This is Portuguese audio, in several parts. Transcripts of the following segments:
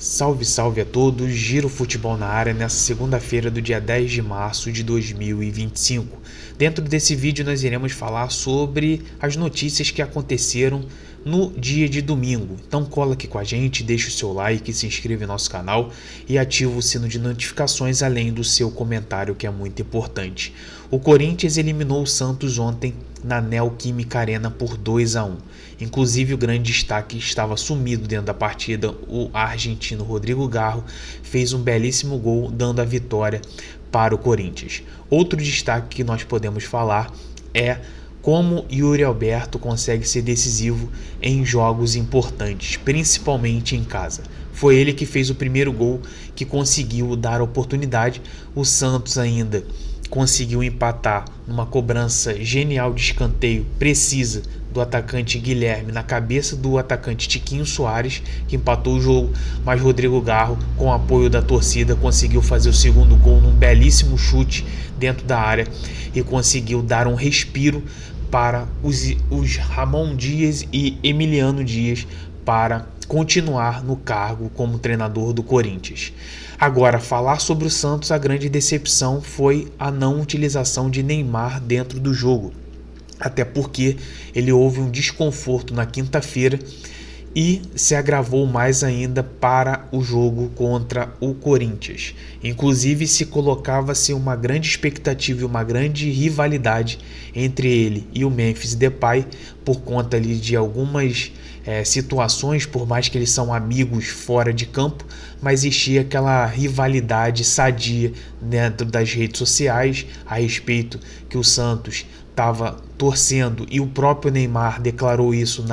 Salve, salve a todos, Giro Futebol na área nessa segunda-feira do dia 10 de março de 2025. Dentro desse vídeo nós iremos falar sobre as notícias que aconteceram no dia de domingo. Então cola aqui com a gente, deixa o seu like, se inscreve no nosso canal e ativa o sino de notificações, além do seu comentário, que é muito importante. O Corinthians eliminou o Santos ontem na Neoquímica Arena por 2-1. Inclusive o grande destaque estava sumido dentro da partida, o argentino Rodrigo Garro fez um belíssimo gol dando a vitória para o Corinthians. Outro destaque que nós podemos falar é como Yuri Alberto consegue ser decisivo em jogos importantes, principalmente em casa. Foi ele que fez o primeiro gol que conseguiu dar oportunidade. O Santos ainda conseguiu empatar numa cobrança genial de escanteio precisa do atacante Guilherme na cabeça do atacante Tiquinho Soares, que empatou o jogo, mas Rodrigo Garro, com o apoio da torcida, conseguiu fazer o segundo gol num belíssimo chute dentro da área e conseguiu dar um respiro para os Ramon Dias e Emiliano Dias para continuar no cargo como treinador do Corinthians. Agora, falar sobre o Santos, a grande decepção foi a não utilização de Neymar dentro do jogo, até porque ele houve um desconforto na quinta-feira e se agravou mais ainda para o jogo contra o Corinthians. Inclusive se colocava-se uma grande expectativa e uma grande rivalidade entre ele e o Memphis Depay por conta ali de algumas situações, por mais que eles são amigos fora de campo, mas existia aquela rivalidade sadia dentro das redes sociais a respeito que o Santos estava torcendo, e o próprio Neymar declarou isso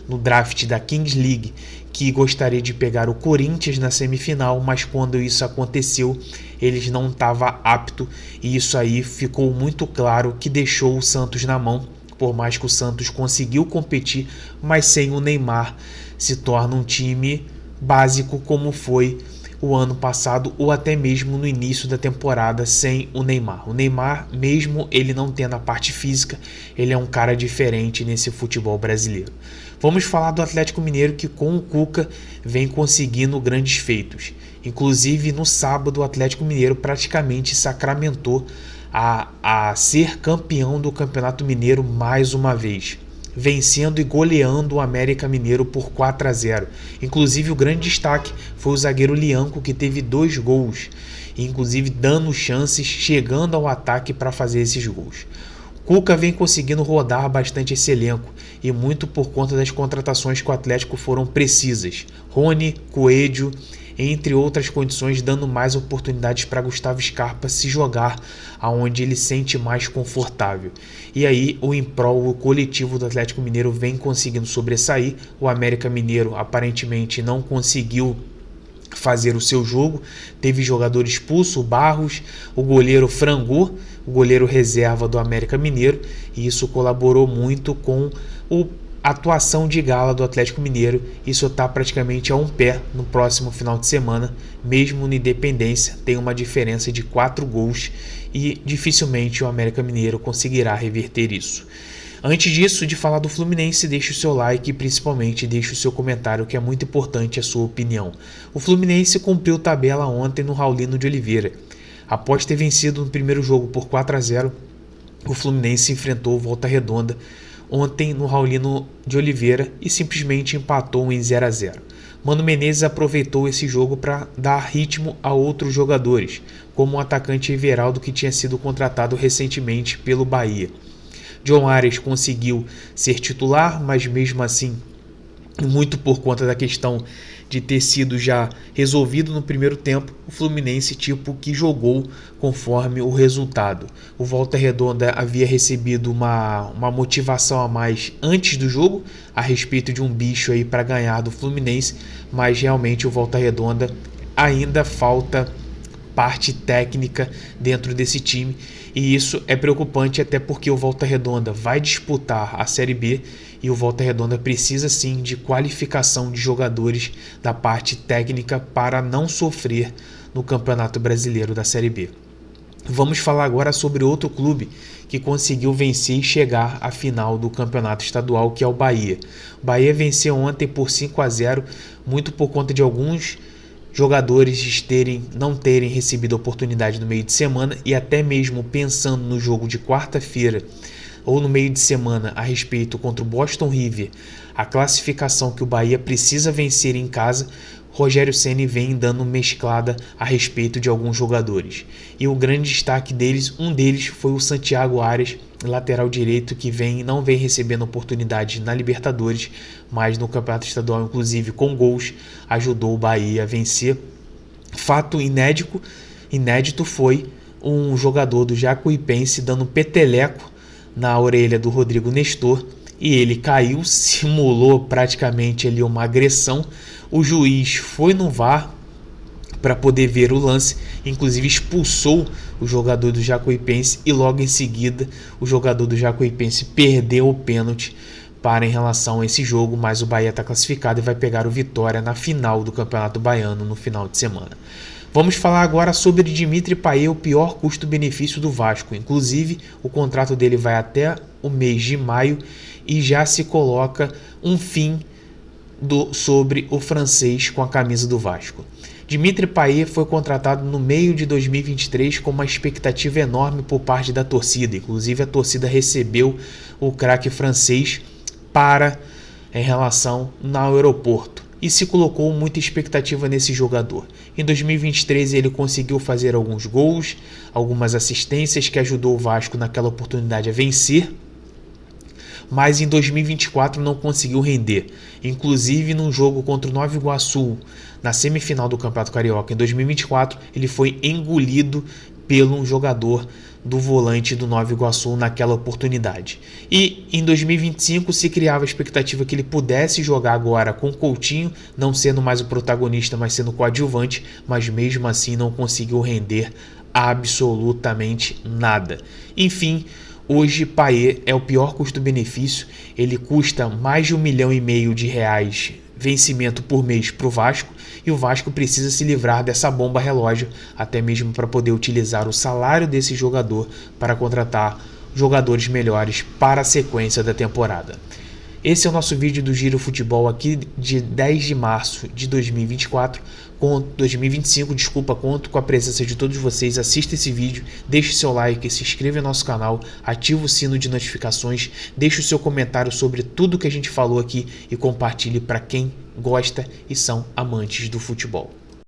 no draft da Kings League, que gostaria de pegar o Corinthians na semifinal, mas quando isso aconteceu, eles não estavam aptos, e isso aí ficou muito claro que deixou o Santos na mão. Por mais que o Santos conseguiu competir, mas sem o Neymar se torna um time básico como foi o ano passado ou até mesmo no início da temporada sem o Neymar. O Neymar, mesmo ele não tendo a parte física, ele é um cara diferente nesse futebol brasileiro. Vamos falar do Atlético Mineiro, que com o Cuca vem conseguindo grandes feitos. Inclusive no sábado o Atlético Mineiro praticamente sacramentou a ser campeão do Campeonato Mineiro mais uma vez, vencendo e goleando o América Mineiro por 4-0. Inclusive o grande destaque foi o zagueiro Lianco, que teve 2 gols, inclusive dando chances, chegando ao ataque para fazer esses gols. Cuca vem conseguindo rodar bastante esse elenco, e muito por conta das contratações que o Atlético foram precisas. Rony, Coelho, entre outras condições, dando mais oportunidades para Gustavo Scarpa se jogar aonde ele sente mais confortável. E aí o coletivo do Atlético Mineiro vem conseguindo sobressair. O América Mineiro aparentemente não conseguiu fazer o seu jogo, teve jogador expulso, o Barros, o goleiro frangou, o goleiro reserva do América Mineiro, e isso colaborou muito com a atuação de gala do Atlético Mineiro. Isso está praticamente a um pé no próximo final de semana, mesmo no Independência tem uma diferença de 4 gols e dificilmente o América Mineiro conseguirá reverter isso. Antes disso, de falar do Fluminense, deixe o seu like e principalmente deixe o seu comentário, que é muito importante a sua opinião. O Fluminense cumpriu tabela ontem no Raulino de Oliveira. Após ter vencido no primeiro jogo por 4-0, o Fluminense enfrentou o Volta Redonda ontem no Raulino de Oliveira e simplesmente empatou em 0-0. Mano Menezes aproveitou esse jogo para dar ritmo a outros jogadores, como o atacante Everaldo, que tinha sido contratado recentemente pelo Bahia. John Arias conseguiu ser titular, mas mesmo assim, muito por conta da questão de ter sido já resolvido no primeiro tempo, o Fluminense que jogou conforme o resultado. O Volta Redonda havia recebido uma motivação a mais antes do jogo a respeito de um bicho aí para ganhar do Fluminense, mas realmente o Volta Redonda ainda falta parte técnica dentro desse time, e isso é preocupante, até porque o Volta Redonda vai disputar a Série B e o Volta Redonda precisa sim de qualificação de jogadores da parte técnica para não sofrer no Campeonato Brasileiro da Série B. Vamos falar agora sobre outro clube que conseguiu vencer e chegar à final do campeonato estadual, que é o Bahia. O Bahia venceu ontem por 5-0, muito por conta de alguns jogadores não terem recebido oportunidade no meio de semana e até mesmo pensando no jogo de quarta-feira ou no meio de semana a respeito contra o Boston River, a classificação que o Bahia precisa vencer em casa, Rogério Ceni vem dando mesclada a respeito de alguns jogadores. E o grande destaque deles, um deles foi o Santiago Arias, lateral direito, que não vem recebendo oportunidade na Libertadores, mas no Campeonato Estadual, inclusive com gols, ajudou o Bahia a vencer. Fato inédito foi um jogador do Jacuipense dando um peteleco na orelha do Rodrigo Nestor, e ele caiu, simulou praticamente ali uma agressão. O juiz foi no VAR para poder ver o lance, inclusive expulsou o jogador do Jacuipense e logo em seguida o jogador do Jacuipense perdeu o pênalti em relação a esse jogo, mas o Bahia está classificado e vai pegar o Vitória na final do Campeonato Baiano no final de semana. Vamos falar agora sobre Dimitri Payet, o pior custo-benefício do Vasco. Inclusive, o contrato dele vai até o mês de maio e já se coloca um fim sobre o francês com a camisa do Vasco. Dimitri Payet foi contratado no meio de 2023 com uma expectativa enorme por parte da torcida. Inclusive, a torcida recebeu o craque francês em relação ao aeroporto e se colocou muita expectativa nesse jogador. Em 2023 ele conseguiu fazer alguns gols, algumas assistências que ajudou o Vasco naquela oportunidade a vencer, mas em 2024 não conseguiu render. Inclusive num jogo contra o Nova Iguaçu, na semifinal do Campeonato Carioca em 2024, ele foi engolido pelo jogador do volante do Nova Iguaçu naquela oportunidade. E em 2025 se criava a expectativa que ele pudesse jogar agora com Coutinho, não sendo mais o protagonista, mas sendo coadjuvante, mas mesmo assim não conseguiu render absolutamente nada. Enfim, hoje Payet é o pior custo-benefício, ele custa mais de R$1,5 milhão vencimento por mês para o Vasco, e o Vasco precisa se livrar dessa bomba relógio, até mesmo para poder utilizar o salário desse jogador para contratar jogadores melhores para a sequência da temporada. Esse é o nosso vídeo do Giro Futebol aqui de 10 de março de 2025, conto com a presença de todos vocês. Assista esse vídeo, deixe seu like, se inscreva no nosso canal, ative o sino de notificações, deixe o seu comentário sobre tudo que a gente falou aqui e compartilhe para quem gosta e são amantes do futebol.